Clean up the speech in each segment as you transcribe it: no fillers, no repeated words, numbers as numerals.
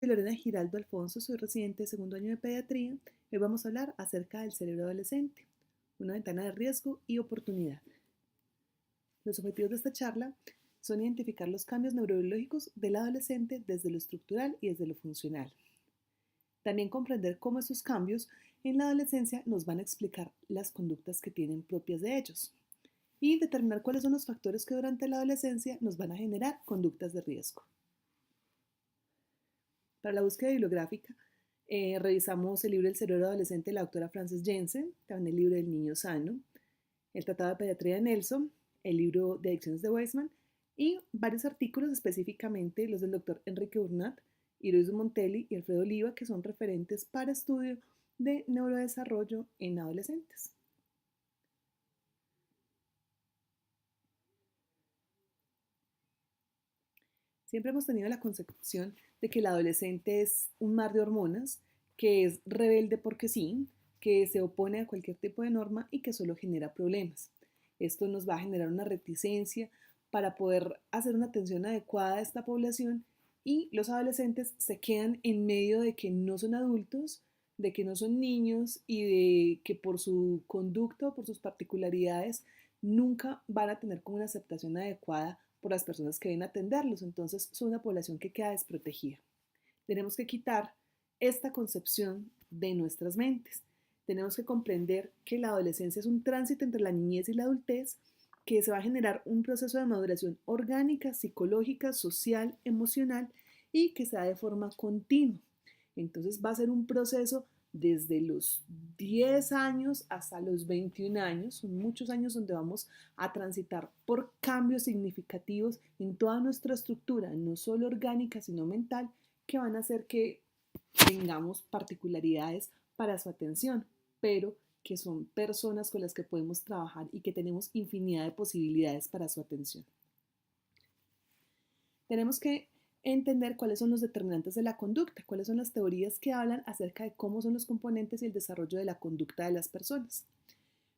Soy Lorena Giraldo Alfonso, soy residente de segundo año de pediatría. Hoy vamos a hablar acerca del cerebro adolescente, una ventana de riesgo y oportunidad. Los objetivos de esta charla son identificar los cambios neurobiológicos del adolescente desde lo estructural y desde lo funcional. También comprender cómo esos cambios en la adolescencia nos van a explicar las conductas que tienen propias de ellos y determinar cuáles son los factores que durante la adolescencia nos van a generar conductas de riesgo. Para la búsqueda bibliográfica, revisamos el libro El cerebro adolescente de la doctora Frances Jensen, también el libro del niño sano, el tratado de pediatría de Nelson, el libro de adicciones de Weisman y varios artículos, específicamente los del doctor Enrique Burnat, Iris Montelli y Alfredo Oliva, que son referentes para estudio de neurodesarrollo en adolescentes. Siempre hemos tenido la concepción de que el adolescente es un mar de hormonas, que es rebelde porque sí, que se opone a cualquier tipo de norma y que solo genera problemas. Esto nos va a generar una reticencia para poder hacer una atención adecuada a esta población y los adolescentes se quedan en medio de que no son adultos, de que no son niños y de que por su conducta o por sus particularidades nunca van a tener como una aceptación adecuada por las personas que deben atenderlos. Entonces, son una población que queda desprotegida. Tenemos que quitar esta concepción de nuestras mentes. Tenemos que comprender que la adolescencia es un tránsito entre la niñez y la adultez, que se va a generar un proceso de maduración orgánica, psicológica, social, emocional y que se da de forma continua. Entonces va a ser un proceso desde los 10 años hasta los 21 años, son muchos años donde vamos a transitar por cambios significativos en toda nuestra estructura, no solo orgánica, sino mental, que van a hacer que tengamos particularidades para su atención, pero que son personas con las que podemos trabajar y que tenemos infinidad de posibilidades para su atención. Tenemos que entender cuáles son los determinantes de la conducta, cuáles son las teorías que hablan acerca de cómo son los componentes y el desarrollo de la conducta de las personas.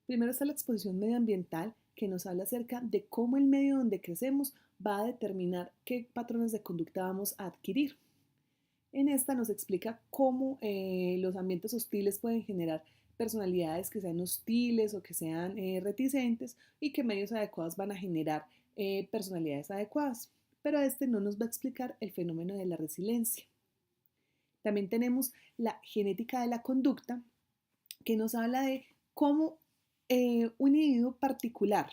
Primero está la exposición medioambiental, que nos habla acerca de cómo el medio donde crecemos va a determinar qué patrones de conducta vamos a adquirir. En esta nos explica cómo los ambientes hostiles pueden generar personalidades que sean hostiles o que sean reticentes y que medios adecuados van a generar personalidades adecuadas. Pero este no nos va a explicar el fenómeno de la resiliencia. También tenemos la genética de la conducta, que nos habla de cómo un individuo particular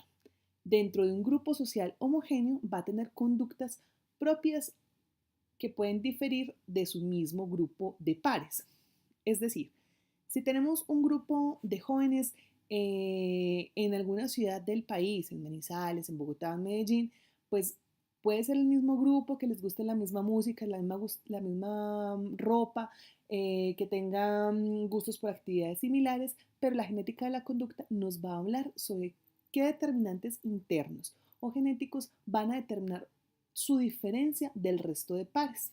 dentro de un grupo social homogéneo va a tener conductas propias que pueden diferir de su mismo grupo de pares. Es decir, si tenemos un grupo de jóvenes en alguna ciudad del país, en Manizales, en Bogotá, en Medellín, pues puede ser el mismo grupo, que les guste la misma música, la misma ropa, que tengan gustos por actividades similares, pero la genética de la conducta nos va a hablar sobre qué determinantes internos o genéticos van a determinar su diferencia del resto de pares.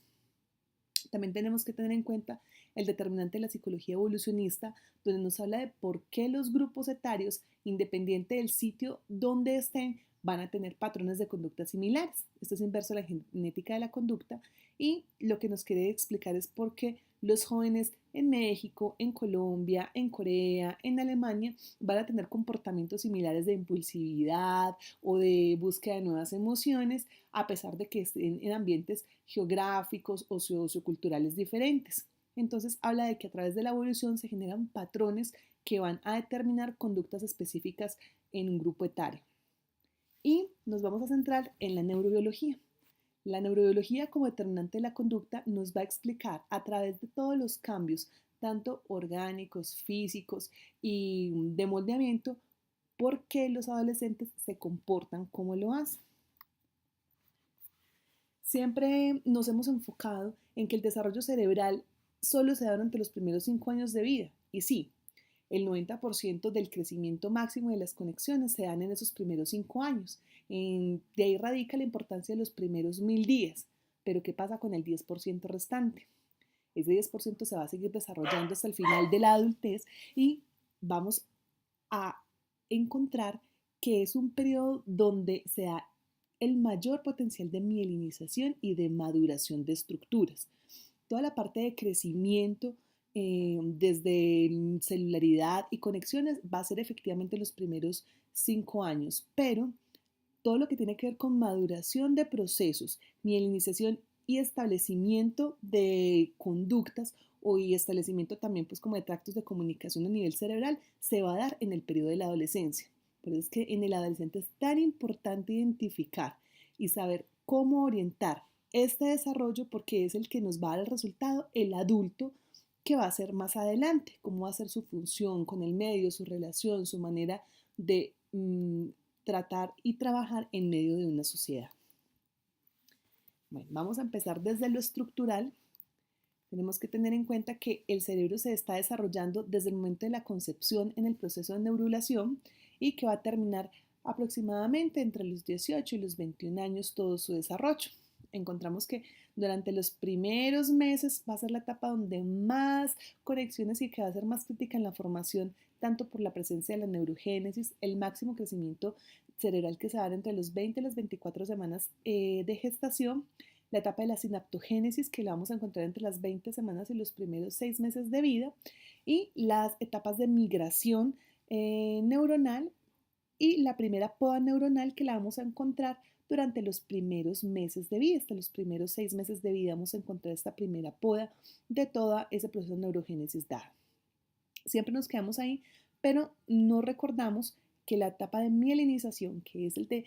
También tenemos que tener en cuenta el determinante de la psicología evolucionista, donde nos habla de por qué los grupos etarios, independiente del sitio donde estén, van a tener patrones de conducta similares. Esto es inverso a la genética de la conducta y lo que nos quiere explicar es por qué los jóvenes en México, en Colombia, en Corea, en Alemania van a tener comportamientos similares de impulsividad o de búsqueda de nuevas emociones, a pesar de que estén en ambientes geográficos o socioculturales diferentes. Entonces habla de que a través de la evolución se generan patrones que van a determinar conductas específicas en un grupo etario. Y nos vamos a centrar en la neurobiología. La neurobiología como determinante de la conducta nos va a explicar a través de todos los cambios, tanto orgánicos, físicos y de moldeamiento, por qué los adolescentes se comportan como lo hacen. Siempre nos hemos enfocado en que el desarrollo cerebral solo se da durante los primeros 5 años de vida. Y sí, el 90% del crecimiento máximo de las conexiones se dan en esos primeros 5 años. De ahí radica la importancia de los primeros 1000 días. Pero ¿qué pasa con el 10% restante? Ese 10% se va a seguir desarrollando hasta el final de la adultez y vamos a encontrar que es un periodo donde se da el mayor potencial de mielinización y de maduración de estructuras. toda la parte de crecimiento, desde celularidad y conexiones, va a ser efectivamente los primeros 5 años, pero todo lo que tiene que ver con maduración de procesos, mielinización y establecimiento de conductas y establecimiento también pues como de tractos de comunicación a nivel cerebral se va a dar en el periodo de la adolescencia. Por eso es que en el adolescente es tan importante identificar y saber cómo orientar este desarrollo porque es el que nos va a dar el resultado el adulto que va a ser más adelante, cómo va a ser su función con el medio, su relación, su manera de tratar y trabajar en medio de una sociedad. Bueno, vamos a empezar desde lo estructural. Tenemos que tener en cuenta que el cerebro se está desarrollando desde el momento de la concepción en el proceso de neurulación y que va a terminar aproximadamente entre los 18 y los 21 años todo su desarrollo. Encontramos que durante los primeros meses va a ser la etapa donde más conexiones y que va a ser más crítica en la formación, tanto por la presencia de la neurogénesis, el máximo crecimiento cerebral que se va a dar entre los 20 y las 24 semanas de gestación, la etapa de la sinaptogénesis que la vamos a encontrar entre las 20 semanas y los primeros 6 meses de vida, y las etapas de migración neuronal y la primera poda neuronal que la vamos a encontrar durante los primeros meses de vida. Hasta los primeros 6 meses de vida vamos a encontrar esta primera poda de todo ese proceso de neurogénesis dado. Siempre nos quedamos ahí, pero no recordamos que la etapa de mielinización, que es el de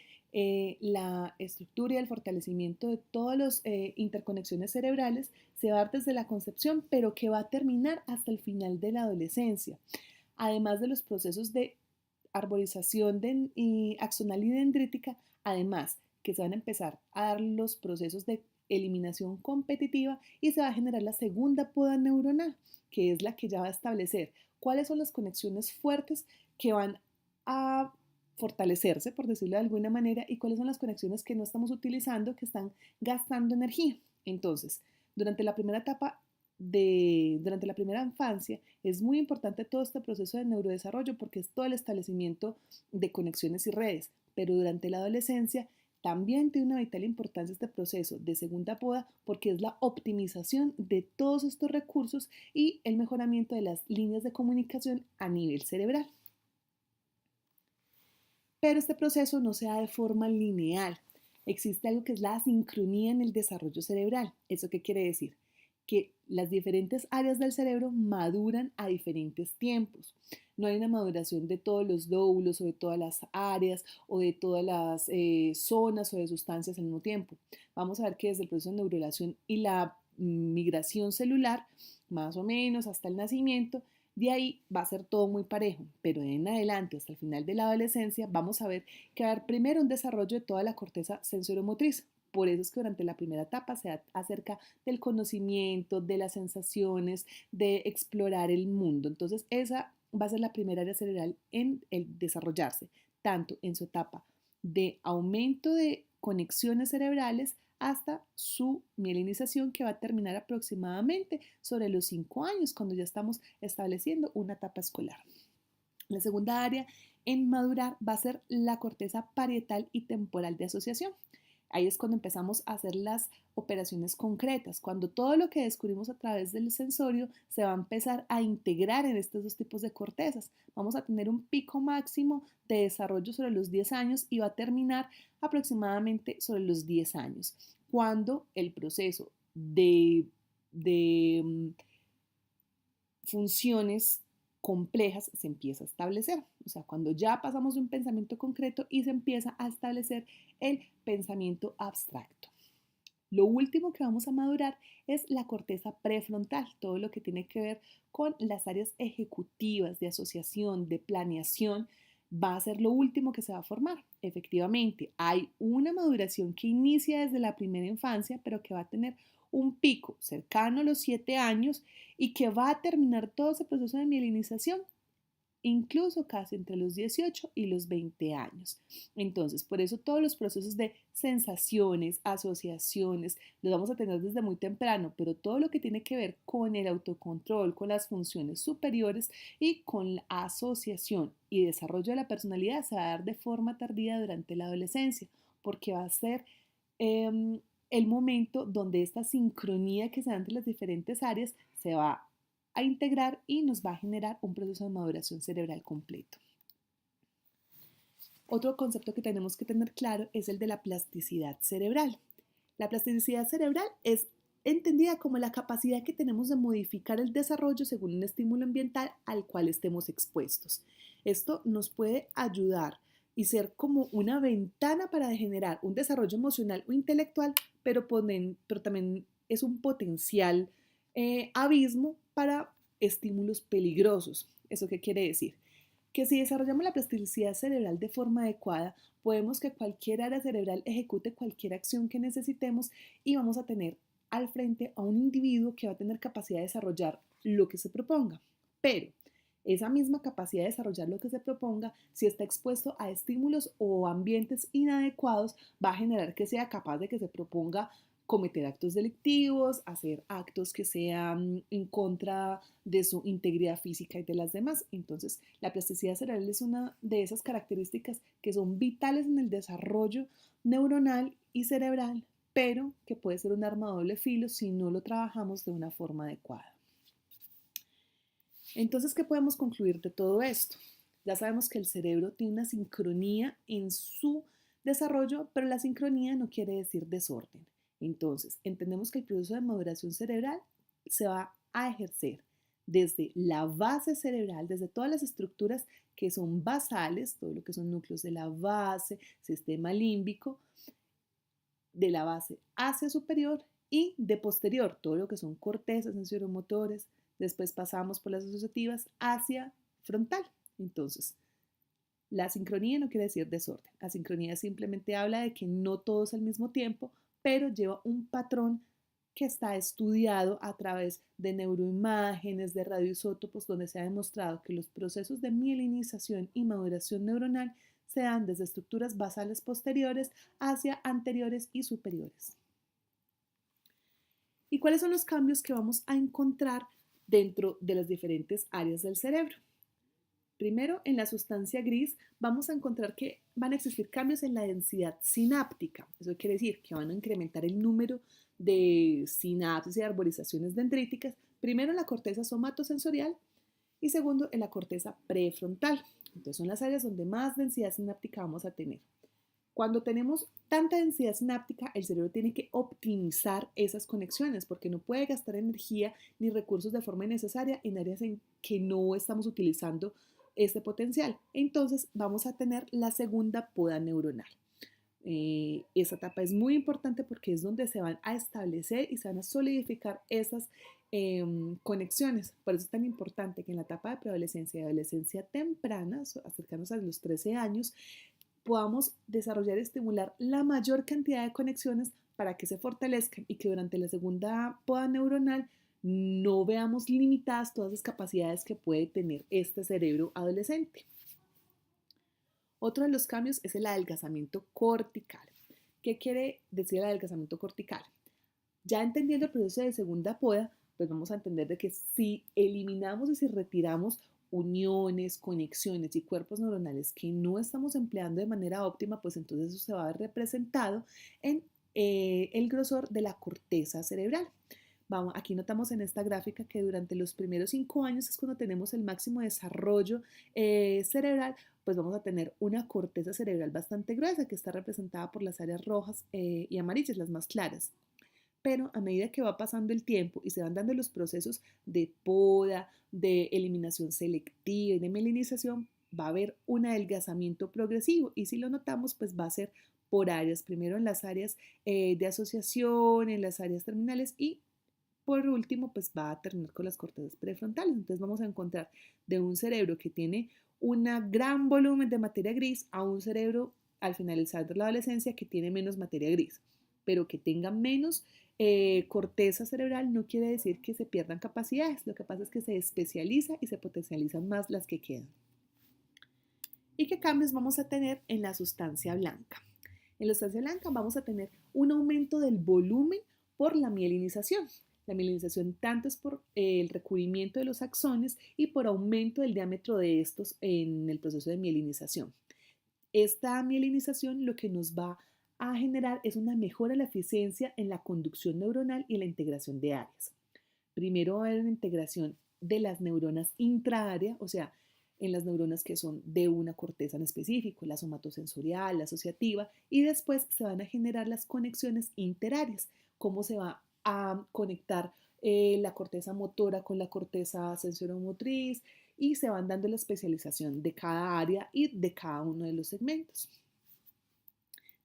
la estructura y el fortalecimiento de todas las interconexiones cerebrales, se va a dar desde la concepción, pero que va a terminar hasta el final de la adolescencia. Además de los procesos de arborización axonal y dendrítica, además que se van a empezar a dar los procesos de eliminación competitiva y se va a generar la segunda poda neuronal, que es la que ya va a establecer cuáles son las conexiones fuertes que van a fortalecerse, por decirlo de alguna manera, y cuáles son las conexiones que no estamos utilizando, que están gastando energía. Entonces, durante la primera etapa durante la primera infancia es muy importante todo este proceso de neurodesarrollo porque es todo el establecimiento de conexiones y redes, pero durante la adolescencia también tiene una vital importancia este proceso de segunda poda porque es la optimización de todos estos recursos y el mejoramiento de las líneas de comunicación a nivel cerebral. Pero este proceso no se da de forma lineal. Existe algo que es la asincronía en el desarrollo cerebral. ¿Eso qué quiere decir? Que las diferentes áreas del cerebro maduran a diferentes tiempos. No hay una maduración de todos los lóbulos o de todas las áreas o de todas las zonas o de sustancias al mismo tiempo. Vamos a ver que desde el proceso de neurulación y la migración celular, más o menos hasta el nacimiento, de ahí va a ser todo muy parejo, pero de en adelante hasta el final de la adolescencia vamos a ver que va a haber primero un desarrollo de toda la corteza sensoromotriz. Por eso es que durante la primera etapa se da acerca del conocimiento, de las sensaciones, de explorar el mundo. Entonces esa va a ser la primera área cerebral en el desarrollarse, tanto en su etapa de aumento de conexiones cerebrales hasta su mielinización que va a terminar aproximadamente sobre los 5 años, cuando ya estamos estableciendo una etapa escolar. La segunda área en madurar va a ser la corteza parietal y temporal de asociación. Ahí es cuando empezamos a hacer las operaciones concretas, cuando todo lo que descubrimos a través del sensorio se va a empezar a integrar en estos dos tipos de cortezas. Vamos a tener un pico máximo de desarrollo sobre los 10 años y va a terminar aproximadamente sobre los 10 años, cuando el proceso de funciones complejas se empieza a establecer. O sea, cuando ya pasamos de un pensamiento concreto y se empieza a establecer el pensamiento abstracto. Lo último que vamos a madurar es la corteza prefrontal, todo lo que tiene que ver con las áreas ejecutivas, de asociación, de planeación, va a ser lo último que se va a formar. Efectivamente, hay una maduración que inicia desde la primera infancia, pero que va a tener un pico cercano a los 7 años y que va a terminar todo ese proceso de mielinización incluso casi entre los 18 y los 20 años. Entonces, por eso todos los procesos de sensaciones, asociaciones, los vamos a tener desde muy temprano, pero todo lo que tiene que ver con el autocontrol, con las funciones superiores y con la asociación y desarrollo de la personalidad se va a dar de forma tardía durante la adolescencia, porque va a ser el momento donde esta sincronía que se da entre las diferentes áreas se va a integrar y nos va a generar un proceso de maduración cerebral completo. Otro concepto que tenemos que tener claro es el de la plasticidad cerebral. La plasticidad cerebral es entendida como la capacidad que tenemos de modificar el desarrollo según un estímulo ambiental al cual estemos expuestos. Esto nos puede ayudar y ser como una ventana para generar un desarrollo emocional o intelectual, pero también es un potencial abismo para estímulos peligrosos. ¿Eso qué quiere decir? Que si desarrollamos la plasticidad cerebral de forma adecuada, podemos que cualquier área cerebral ejecute cualquier acción que necesitemos y vamos a tener al frente a un individuo que va a tener capacidad de desarrollar lo que se proponga. Pero esa misma capacidad de desarrollar lo que se proponga, si está expuesto a estímulos o ambientes inadecuados, va a generar que sea capaz de que se proponga cometer actos delictivos, hacer actos que sean en contra de su integridad física y de las demás. Entonces, la plasticidad cerebral es una de esas características que son vitales en el desarrollo neuronal y cerebral, pero que puede ser un arma de doble filo si no lo trabajamos de una forma adecuada. Entonces, ¿qué podemos concluir de todo esto? Ya sabemos que el cerebro tiene una sincronía en su desarrollo, pero la sincronía no quiere decir desorden. Entonces, entendemos que el proceso de maduración cerebral se va a ejercer desde la base cerebral, desde todas las estructuras que son basales, todo lo que son núcleos de la base, sistema límbico, de la base hacia superior y de posterior, todo lo que son cortezas sensoromotores. Después pasamos por las asociativas hacia frontal. Entonces, la sincronía no quiere decir desorden. La sincronía simplemente habla de que no todo es al mismo tiempo, pero lleva un patrón que está estudiado a través de neuroimágenes, de radioisótopos, donde se ha demostrado que los procesos de mielinización y maduración neuronal se dan desde estructuras basales posteriores hacia anteriores y superiores. ¿Y cuáles son los cambios que vamos a encontrar dentro de las diferentes áreas del cerebro? Primero, en la sustancia gris vamos a encontrar que van a existir cambios en la densidad sináptica. Eso quiere decir que van a incrementar el número de sinapsis y arborizaciones dendríticas, primero en la corteza somatosensorial y segundo en la corteza prefrontal. Entonces son las áreas donde más densidad sináptica vamos a tener. Cuando tenemos tanta densidad sináptica, el cerebro tiene que optimizar esas conexiones porque no puede gastar energía ni recursos de forma innecesaria en áreas en que no estamos utilizando este potencial. Entonces vamos a tener la segunda poda neuronal. Esa etapa es muy importante porque es donde se van a establecer y se van a solidificar esas conexiones. Por eso es tan importante que en la etapa de preadolescencia y adolescencia temprana, acercarnos a los 13 años, podamos desarrollar y estimular la mayor cantidad de conexiones para que se fortalezcan y que durante la segunda poda neuronal no veamos limitadas todas las capacidades que puede tener este cerebro adolescente. Otro de los cambios es el adelgazamiento cortical. ¿Qué quiere decir el adelgazamiento cortical? Ya entendiendo el proceso de segunda poda, pues vamos a entender de que si eliminamos y si retiramos uniones, conexiones y cuerpos neuronales que no estamos empleando de manera óptima, pues entonces eso se va a ver representado en el grosor de la corteza cerebral. Aquí notamos en esta gráfica que durante los primeros 5 años es cuando tenemos el máximo desarrollo cerebral, pues vamos a tener una corteza cerebral bastante gruesa que está representada por las áreas rojas y amarillas, las más claras. Pero a medida que va pasando el tiempo y se van dando los procesos de poda, de eliminación selectiva y de mielinización, va a haber un adelgazamiento progresivo y si lo notamos, pues va a ser por áreas, primero en las áreas de asociación, en las áreas terminales y por último, pues va a terminar con las cortezas prefrontales. Entonces vamos a encontrar de un cerebro que tiene un gran volumen de materia gris a un cerebro al finalizar de la adolescencia que tiene menos materia gris, pero que tenga menos corteza cerebral no quiere decir que se pierdan capacidades. Lo que pasa es que se especializa y se potencializan más las que quedan. ¿Y qué cambios vamos a tener en la sustancia blanca? En la sustancia blanca vamos a tener un aumento del volumen por la mielinización. La mielinización tanto es por el recubrimiento de los axones y por aumento del diámetro de estos en el proceso de mielinización. Esta mielinización lo que nos va a generar es una mejora en la eficiencia en la conducción neuronal y en la integración de áreas. Primero va a haber una integración de las neuronas intraárea, o sea, en las neuronas que son de una corteza en específico, la somatosensorial, la asociativa, y después se van a generar las conexiones interáreas, cómo se va a conectar la corteza motora con la corteza sensoromotriz y se van dando la especialización de cada área y de cada uno de los segmentos.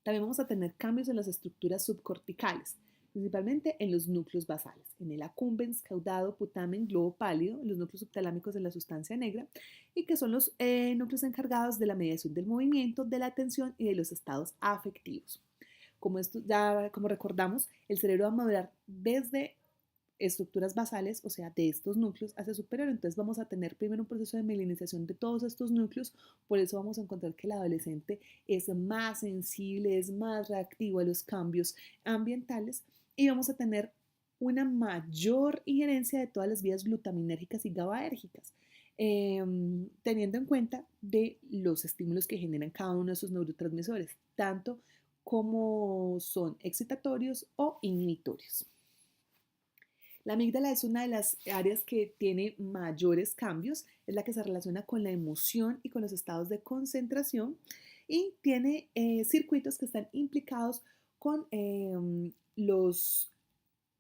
También vamos a tener cambios en las estructuras subcorticales, principalmente en los núcleos basales, en el accumbens, caudado, putamen, globo pálido, los núcleos subtalámicos de la sustancia negra, y que son los núcleos encargados de la mediación del movimiento, de la atención y de los estados afectivos. Como recordamos, el cerebro va a madurar desde estructuras basales, o sea, de estos núcleos hacia superior. Entonces vamos a tener primero un proceso de mielinización de todos estos núcleos, por eso vamos a encontrar que el adolescente es más sensible, es más reactivo a los cambios ambientales y vamos a tener una mayor injerencia de todas las vías glutaminérgicas y GABAérgicas, teniendo en cuenta de los estímulos que generan cada uno de esos neurotransmisores, tanto como son excitatorios o inhibitorios. La amígdala es una de las áreas que tiene mayores cambios, es la que se relaciona con la emoción y con los estados de concentración y tiene circuitos que están implicados con los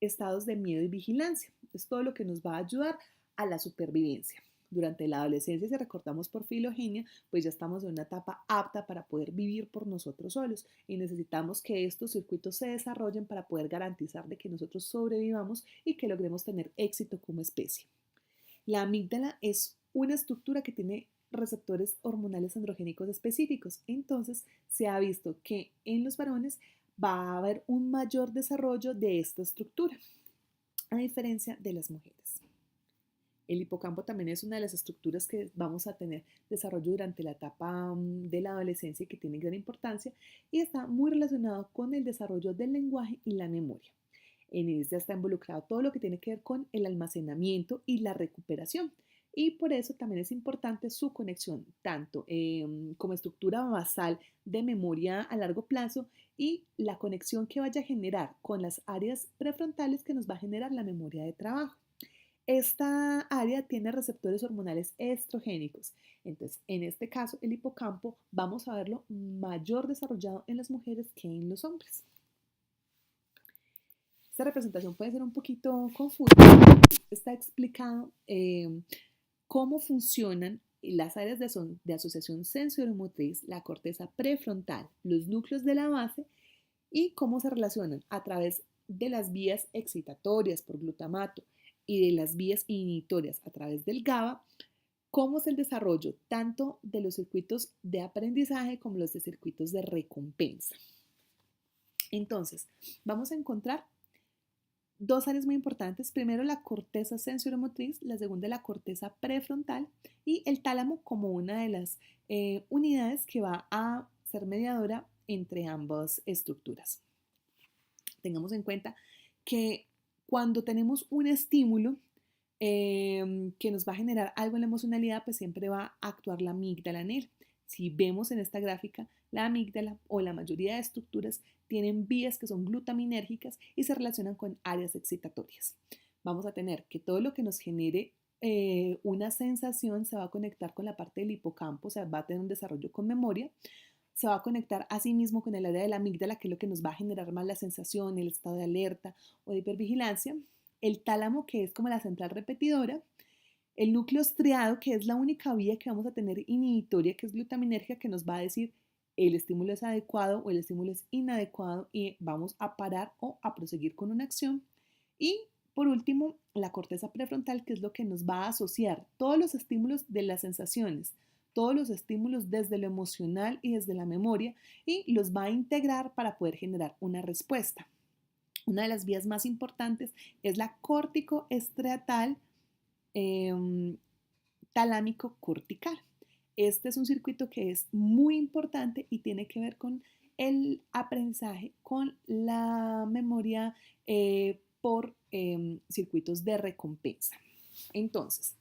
estados de miedo y vigilancia. Es todo lo que nos va a ayudar a la supervivencia. Durante la adolescencia, si recordamos por filogenia, pues ya estamos en una etapa apta para poder vivir por nosotros solos y necesitamos que estos circuitos se desarrollen para poder garantizar de que nosotros sobrevivamos y que logremos tener éxito como especie. La amígdala es una estructura que tiene receptores hormonales androgénicos específicos, entonces se ha visto que en los varones va a haber un mayor desarrollo de esta estructura, a diferencia de las mujeres. El hipocampo también es una de las estructuras que vamos a tener desarrollo durante la etapa de la adolescencia y que tiene gran importancia y está muy relacionado con el desarrollo del lenguaje y la memoria. En este está involucrado todo lo que tiene que ver con el almacenamiento y la recuperación. Y por eso también es importante su conexión, tanto como estructura basal de memoria a largo plazo y la conexión que vaya a generar con las áreas prefrontales que nos va a generar la memoria de trabajo. Esta área tiene receptores hormonales estrogénicos. Entonces, en este caso, el hipocampo vamos a verlo mayor desarrollado en las mujeres que en los hombres. Esta representación puede ser un poquito confusa. Está explicado cómo funcionan las áreas de asociación sensoromotriz, la corteza prefrontal, los núcleos de la base y cómo se relacionan a través de las vías excitatorias por glutamato y de las vías inhibitorias a través del GABA, cómo es el desarrollo tanto de los circuitos de aprendizaje como los de circuitos de recompensa. Entonces, vamos a encontrar dos áreas muy importantes. Primero, la corteza sensoromotriz, la segunda, la corteza prefrontal y el tálamo como una de las unidades que va a ser mediadora entre ambas estructuras. Tengamos en cuenta que cuando tenemos un estímulo que nos va a generar algo en la emocionalidad, pues siempre va a actuar la amígdala en él. Si vemos en esta gráfica, la amígdala o la mayoría de estructuras tienen vías que son glutaminérgicas y se relacionan con áreas excitatorias. Vamos a tener que todo lo que nos genere una sensación se va a conectar con la parte del hipocampo, o sea, va a tener un desarrollo con memoria. Se va a conectar a sí mismo con el área de la amígdala, que es lo que nos va a generar más la sensación, el estado de alerta o de hipervigilancia. El tálamo, que es como la central repetidora. El núcleo estriado, que es la única vía que vamos a tener inhibitoria, que es glutaminérgica, que nos va a decir el estímulo es adecuado o el estímulo es inadecuado y vamos a parar o a proseguir con una acción. Y por último, la corteza prefrontal, que es lo que nos va a asociar todos los estímulos de las sensaciones, todos los estímulos desde lo emocional y desde la memoria y los va a integrar para poder generar una respuesta. Una de las vías más importantes es la córtico-estriatal talámico cortical. Este es un circuito que es muy importante y tiene que ver con el aprendizaje, con la memoria por circuitos de recompensa. Entonces,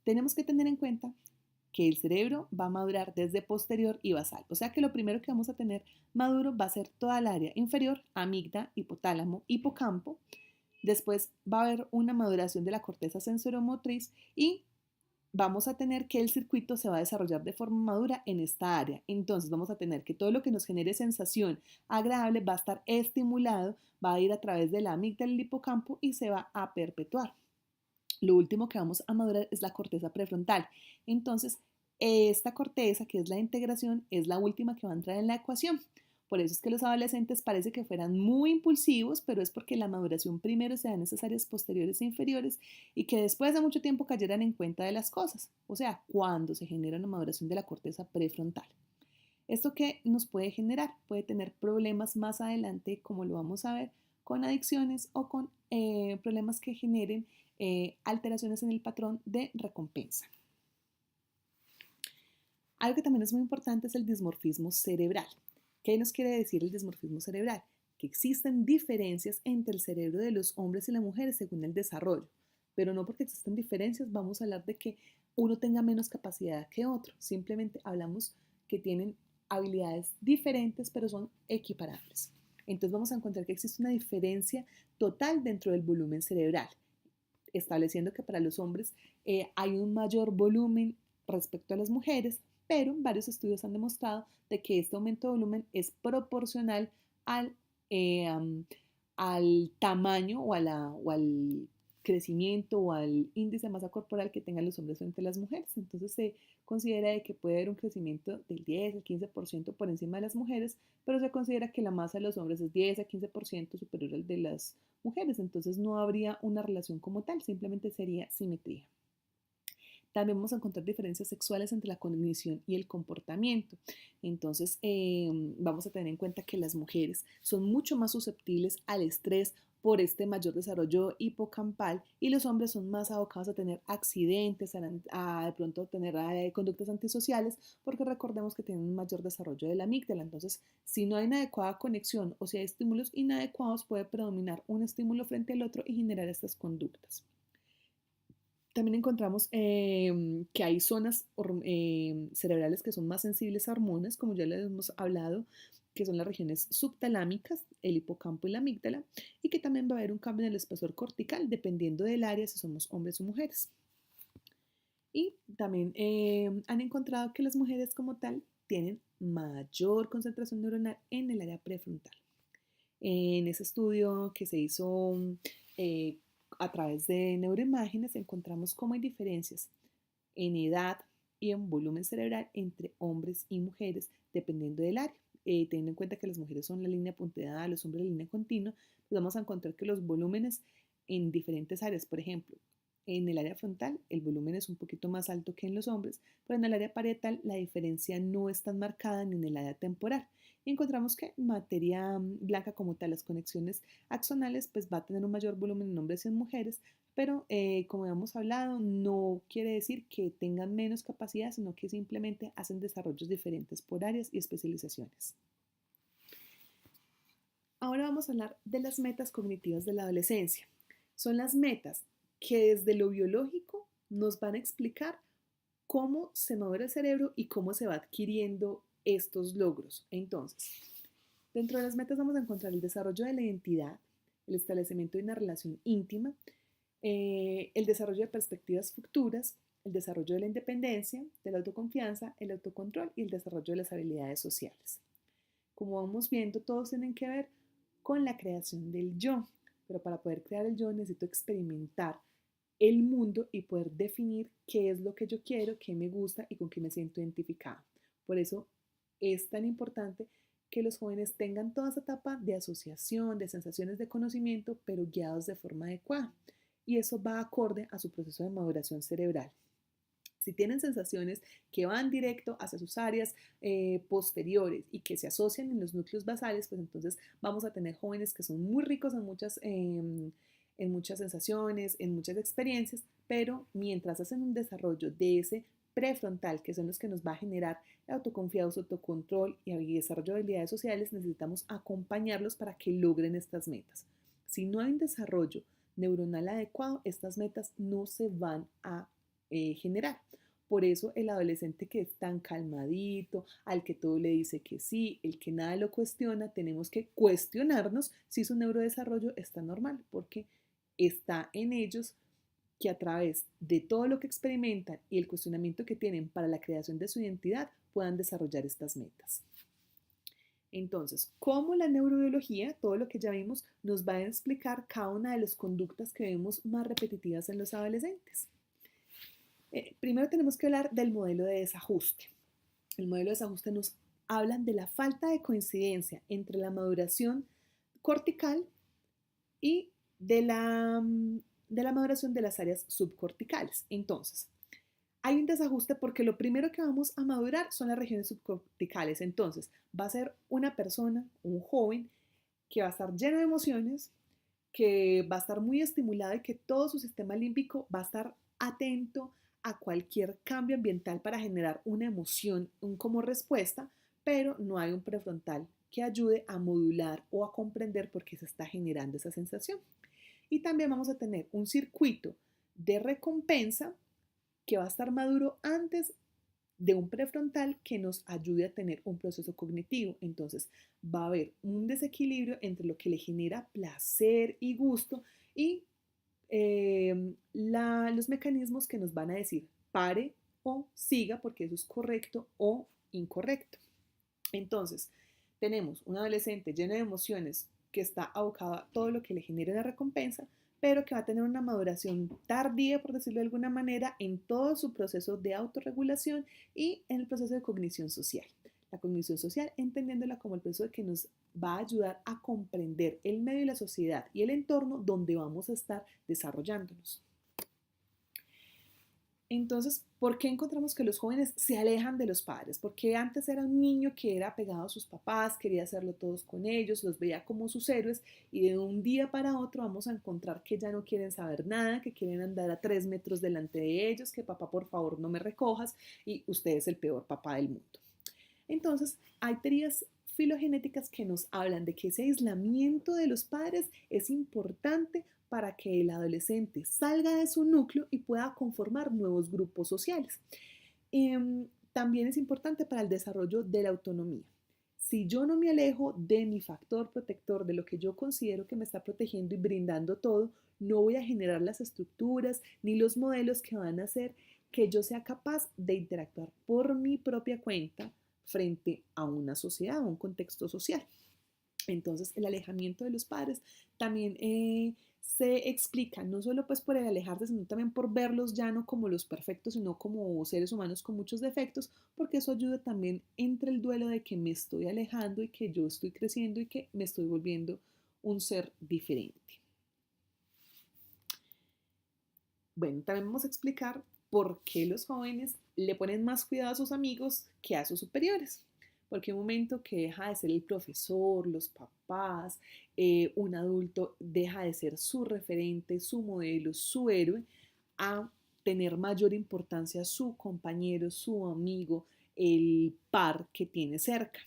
tenemos que tener en cuenta que el cerebro va a madurar desde posterior y basal. O sea que lo primero que vamos a tener maduro va a ser toda el área inferior, amígdala, hipotálamo, hipocampo. Después va a haber una maduración de la corteza sensoromotriz y vamos a tener que el circuito se va a desarrollar de forma madura en esta área. Entonces vamos a tener que todo lo que nos genere sensación agradable va a estar estimulado, va a ir a través de la amígdala y el hipocampo y se va a perpetuar. Lo último que vamos a madurar es la corteza prefrontal. Entonces, esta corteza, que es la integración, es la última que va a entrar en la ecuación. Por eso es que los adolescentes parece que fueran muy impulsivos, pero es porque la maduración primero se da en esas áreas posteriores e inferiores y que después de mucho tiempo cayeran en cuenta de las cosas, o sea, cuando se genera una maduración de la corteza prefrontal. ¿Esto qué nos puede generar? Puede tener problemas más adelante, como lo vamos a ver, con adicciones o con problemas que generen alteraciones en el patrón de recompensa. Algo que también es muy importante es el dimorfismo cerebral. ¿Qué nos quiere decir el dimorfismo cerebral? Que existen diferencias entre el cerebro de los hombres y las mujeres según el desarrollo, pero no porque existen diferencias vamos a hablar de que uno tenga menos capacidad que otro, simplemente hablamos que tienen habilidades diferentes pero son equiparables. Entonces vamos a encontrar que existe una diferencia total dentro del volumen cerebral, estableciendo que para los hombres hay un mayor volumen respecto a las mujeres, pero varios estudios han demostrado de que este aumento de volumen es proporcional al, al tamaño o al crecimiento o al índice de masa corporal que tengan los hombres frente a las mujeres. Entonces se considera de que puede haber un crecimiento del 10 al 15% por encima de las mujeres, pero se considera que la masa de los hombres es 10 a 15% superior al de las mujeres. Entonces no habría una relación como tal, simplemente sería simetría. También vamos a encontrar diferencias sexuales entre la cognición y el comportamiento. Entonces, vamos a tener en cuenta que las mujeres son mucho más susceptibles al estrés por este mayor desarrollo hipocampal y los hombres son más abocados a tener accidentes, a de pronto tener conductas antisociales, porque recordemos que tienen un mayor desarrollo de la amígdala. Entonces, si no hay una adecuada conexión o si hay estímulos inadecuados, puede predominar un estímulo frente al otro y generar estas conductas. También encontramos que hay zonas cerebrales que son más sensibles a hormonas, como ya les hemos hablado, que son las regiones subtalámicas, el hipocampo y la amígdala, y que también va a haber un cambio en el espesor cortical, dependiendo del área, si somos hombres o mujeres. Y también han encontrado que las mujeres como tal tienen mayor concentración neuronal en el área prefrontal. En ese estudio que se hizo a través de neuroimágenes encontramos cómo hay diferencias en edad y en volumen cerebral entre hombres y mujeres dependiendo del área. Teniendo en cuenta que las mujeres son la línea punteada, los hombres la línea continua, pues vamos a encontrar que los volúmenes en diferentes áreas, por ejemplo, en el área frontal el volumen es un poquito más alto que en los hombres, pero en el área parietal la diferencia no es tan marcada ni en el área temporal. Y encontramos que materia blanca como tal, las conexiones axonales, pues va a tener un mayor volumen en hombres y en mujeres, pero como hemos hablado, no quiere decir que tengan menos capacidad, sino que simplemente hacen desarrollos diferentes por áreas y especializaciones. Ahora vamos a hablar de las metas cognitivas de la adolescencia. Son las metas que desde lo biológico nos van a explicar cómo se mueve el cerebro y cómo se va adquiriendo estos logros. Entonces, dentro de las metas vamos a encontrar el desarrollo de la identidad, el establecimiento de una relación íntima, el desarrollo de perspectivas futuras, el desarrollo de la independencia, de la autoconfianza, el autocontrol y el desarrollo de las habilidades sociales. Como vamos viendo, todos tienen que ver con la creación del yo, pero para poder crear el yo necesito experimentar el mundo y poder definir qué es lo que yo quiero, qué me gusta y con qué me siento identificada. Por eso es tan importante que los jóvenes tengan toda esa etapa de asociación, de sensaciones de conocimiento, pero guiados de forma adecuada. Y eso va acorde a su proceso de maduración cerebral. Si tienen sensaciones que van directo hacia sus áreas posteriores y que se asocian en los núcleos basales, pues entonces vamos a tener jóvenes que son muy ricos en muchas sensaciones, en muchas experiencias, pero mientras hacen un desarrollo de ese prefrontal, que son los que nos va a generar autoconfianza, autocontrol y desarrollo de habilidades sociales, necesitamos acompañarlos para que logren estas metas. Si no hay un desarrollo neuronal adecuado, estas metas no se van a generar. Por eso el adolescente que es tan calmadito, al que todo le dice que sí, el que nada lo cuestiona, tenemos que cuestionarnos si su neurodesarrollo está normal, porque está en ellos que a través de todo lo que experimentan y el cuestionamiento que tienen para la creación de su identidad puedan desarrollar estas metas. Entonces, cómo la neurobiología, todo lo que ya vimos, nos va a explicar cada una de las conductas que vemos más repetitivas en los adolescentes. Primero tenemos que hablar del modelo de desajuste. El modelo de desajuste nos habla de la falta de coincidencia entre la maduración cortical y de la maduración de las áreas subcorticales. Entonces, hay un desajuste porque lo primero que vamos a madurar son las regiones subcorticales. Entonces, va a ser una persona, un joven, que va a estar lleno de emociones, que va a estar muy estimulado y que todo su sistema límbico va a estar atento a cualquier cambio ambiental para generar una emoción como respuesta, pero no hay un prefrontal que ayude a modular o a comprender por qué se está generando esa sensación. Y también vamos a tener un circuito de recompensa que va a estar maduro antes de un prefrontal que nos ayude a tener un proceso cognitivo. Entonces va a haber un desequilibrio entre lo que le genera placer y gusto y los mecanismos que nos van a decir pare o siga porque eso es correcto o incorrecto. Entonces, tenemos un adolescente lleno de emociones que está abocado a todo lo que le genere una recompensa, pero que va a tener una maduración tardía, por decirlo de alguna manera, en todo su proceso de autorregulación y en el proceso de cognición social. La cognición social, entendiéndola como el proceso que nos va a ayudar a comprender el medio y la sociedad y el entorno donde vamos a estar desarrollándonos. Entonces, ¿por qué encontramos que los jóvenes se alejan de los padres? Porque antes era un niño que era apegado a sus papás, quería hacerlo todos con ellos, los veía como sus héroes y de un día para otro vamos a encontrar que ya no quieren saber nada, que quieren andar a 3 metros delante de ellos, que papá por favor no me recojas y usted es el peor papá del mundo. Entonces, hay teorías filogenéticas que nos hablan de que ese aislamiento de los padres es importante para que el adolescente salga de su núcleo y pueda conformar nuevos grupos sociales. También es importante para el desarrollo de la autonomía. Si yo no me alejo de mi factor protector, de lo que yo considero que me está protegiendo y brindando todo, no voy a generar las estructuras ni los modelos que van a hacer que yo sea capaz de interactuar por mi propia cuenta frente a una sociedad, a un contexto social. Entonces, el alejamiento de los padres también se explica no solo pues por el alejarse, sino también por verlos ya no como los perfectos, sino como seres humanos con muchos defectos, porque eso ayuda también entre el duelo de que me estoy alejando y que yo estoy creciendo y que me estoy volviendo un ser diferente. Bueno, también vamos a explicar por qué los jóvenes le ponen más cuidado a sus amigos que a sus superiores. Porque un momento que deja de ser el profesor, los papás, un adulto deja de ser su referente, su modelo, su héroe, a tener mayor importancia su compañero, su amigo, el par que tiene cerca.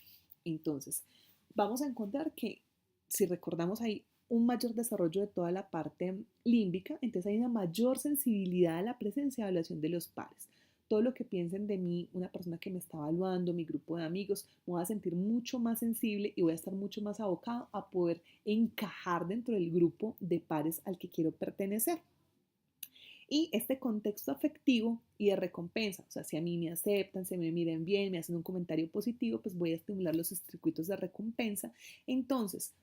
Entonces, vamos a encontrar que si recordamos ahí un mayor desarrollo de toda la parte límbica, entonces hay una mayor sensibilidad a la presencia y evaluación de los pares. Todo lo que piensen de mí, una persona que me está evaluando, mi grupo de amigos, me voy a sentir mucho más sensible y voy a estar mucho más abocado a poder encajar dentro del grupo de pares al que quiero pertenecer. Y este contexto afectivo y de recompensa, o sea, si a mí me aceptan, se me miran bien, me hacen un comentario positivo, pues voy a estimular los circuitos de recompensa. Entonces,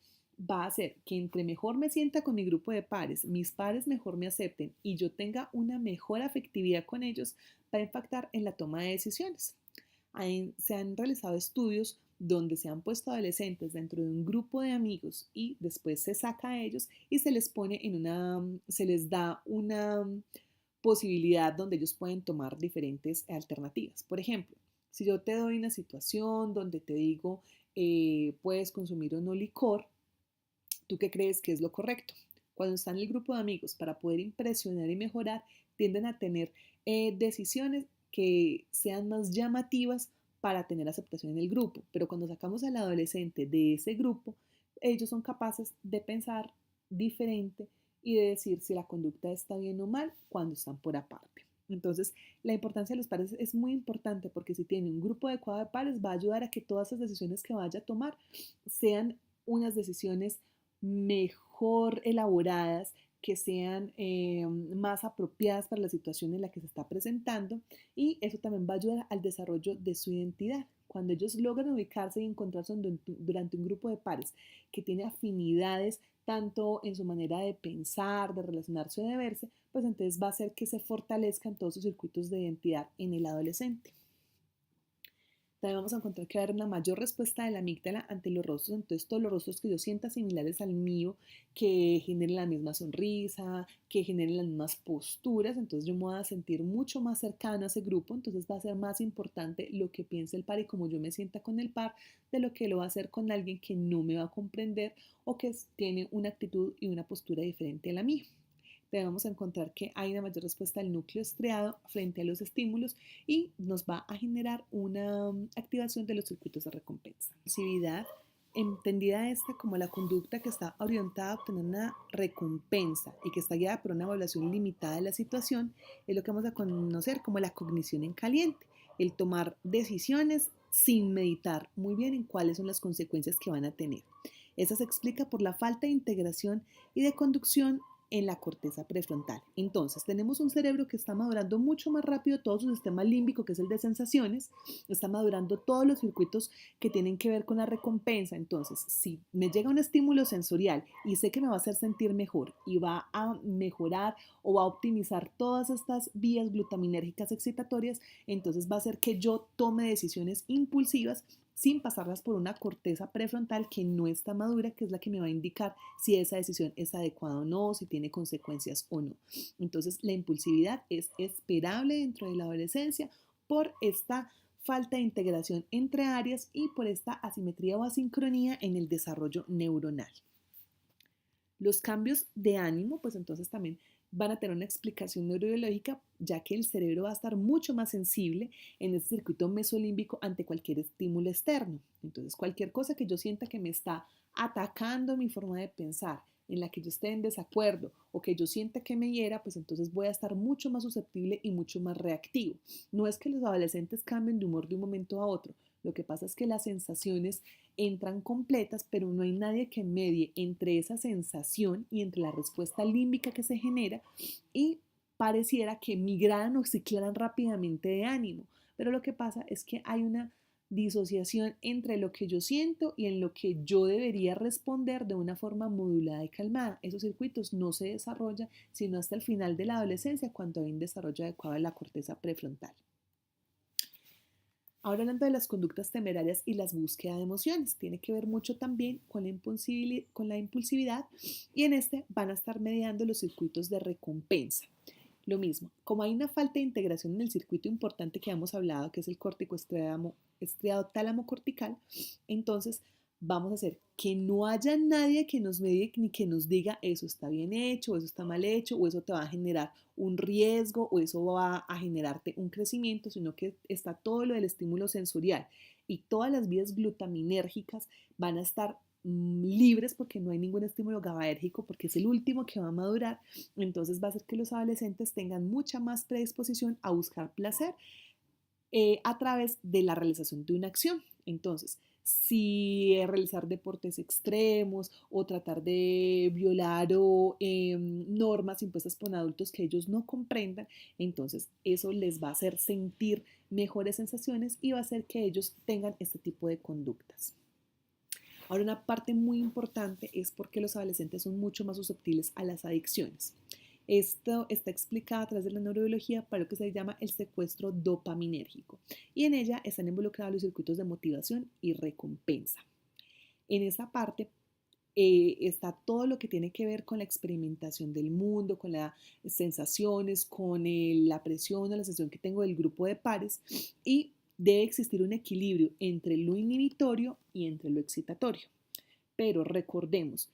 va a hacer que entre mejor me sienta con mi grupo de pares, mis pares mejor me acepten y yo tenga una mejor afectividad con ellos, va a impactar en la toma de decisiones. Se han realizado estudios donde se han puesto adolescentes dentro de un grupo de amigos y después se saca a ellos y se les pone se les da una posibilidad donde ellos pueden tomar diferentes alternativas. Por ejemplo, si yo te doy una situación donde te digo puedes consumir o no licor, ¿tú qué crees que es lo correcto? Cuando están en el grupo de amigos para poder impresionar y mejorar, tienden a tener decisiones que sean más llamativas para tener aceptación en el grupo. Pero cuando sacamos al adolescente de ese grupo, ellos son capaces de pensar diferente y de decir si la conducta está bien o mal cuando están por aparte. Entonces, la importancia de los pares es muy importante porque si tiene un grupo adecuado de pares va a ayudar a que todas esas decisiones que vaya a tomar sean unas decisiones mejor elaboradas, que sean más apropiadas para la situación en la que se está presentando, y eso también va a ayudar al desarrollo de su identidad. Cuando ellos logran ubicarse y encontrarse durante un grupo de pares que tiene afinidades tanto en su manera de pensar, de relacionarse o de verse, pues entonces va a hacer que se fortalezcan todos sus circuitos de identidad en el adolescente. También vamos a encontrar que va a haber una mayor respuesta de la amígdala ante los rostros. Entonces, todos los rostros que yo sienta similares al mío, que generen la misma sonrisa, que generen las mismas posturas, entonces yo me voy a sentir mucho más cercano a ese grupo. Entonces, va a ser más importante lo que piense el par y cómo yo me sienta con el par, de lo que lo va a hacer con alguien que no me va a comprender o que tiene una actitud y una postura diferente a la mía. Vamos a encontrar que hay una mayor respuesta del núcleo estriado frente a los estímulos y nos va a generar una activación de los circuitos de recompensa. La impulsividad, entendida esta como la conducta que está orientada a obtener una recompensa y que está guiada por una evaluación limitada de la situación, es lo que vamos a conocer como la cognición en caliente, el tomar decisiones sin meditar muy bien en cuáles son las consecuencias que van a tener. Esa se explica por la falta de integración y de conducción en la corteza prefrontal. Entonces, tenemos un cerebro que está madurando mucho más rápido todo su sistema límbico, que es el de sensaciones, está madurando todos los circuitos que tienen que ver con la recompensa. Entonces, si me llega un estímulo sensorial y sé que me va a hacer sentir mejor y va a mejorar o va a optimizar todas estas vías glutaminérgicas excitatorias, entonces va a hacer que yo tome decisiones impulsivas sin pasarlas por una corteza prefrontal que no está madura, que es la que me va a indicar si esa decisión es adecuada o no, si tiene consecuencias o no. Entonces, la impulsividad es esperable dentro de la adolescencia por esta falta de integración entre áreas y por esta asimetría o asincronía en el desarrollo neuronal. Los cambios de ánimo, pues entonces también van a tener una explicación neurobiológica, ya que el cerebro va a estar mucho más sensible en el circuito mesolímbico ante cualquier estímulo externo. Entonces, cualquier cosa que yo sienta que me está atacando mi forma de pensar, en la que yo esté en desacuerdo o que yo sienta que me hiera, pues entonces voy a estar mucho más susceptible y mucho más reactivo. No es que los adolescentes cambien de humor de un momento a otro, lo que pasa es que las sensaciones entran completas, pero no hay nadie que medie entre esa sensación y entre la respuesta límbica que se genera, y pareciera que migraran o ciclaran rápidamente de ánimo. Pero lo que pasa es que hay una disociación entre lo que yo siento y en lo que yo debería responder de una forma modulada y calmada. Esos circuitos no se desarrollan sino hasta el final de la adolescencia, cuando hay un desarrollo adecuado de la corteza prefrontal. Ahora, hablando de las conductas temerarias y las búsquedas de emociones, tiene que ver mucho también con la impulsividad, y en este van a estar mediando los circuitos de recompensa. Lo mismo, como hay una falta de integración en el circuito importante que hemos hablado, que es el córtico estriado tálamo cortical, entonces vamos a hacer que no haya nadie que nos medie ni que nos diga eso está bien hecho, o eso está mal hecho, o eso te va a generar un riesgo, o eso va a generarte un crecimiento, sino que está todo lo del estímulo sensorial y todas las vías glutaminérgicas van a estar libres, porque no hay ningún estímulo GABAérgico, porque es el último que va a madurar. Entonces va a hacer que los adolescentes tengan mucha más predisposición a buscar placer a través de la realización de una acción. Entonces, si realizar deportes extremos o tratar de violar normas impuestas por adultos que ellos no comprendan, entonces eso les va a hacer sentir mejores sensaciones y va a hacer que ellos tengan este tipo de conductas. Ahora, una parte muy importante es porque los adolescentes son mucho más susceptibles a las adicciones. Esto está explicado a través de la neurobiología para lo que se llama el secuestro dopaminérgico, y en ella están involucrados los circuitos de motivación y recompensa. En esa parte está todo lo que tiene que ver con la experimentación del mundo, con las sensaciones, con la presión o la sensación que tengo del grupo de pares, y debe existir un equilibrio entre lo inhibitorio y entre lo excitatorio. Pero recordemos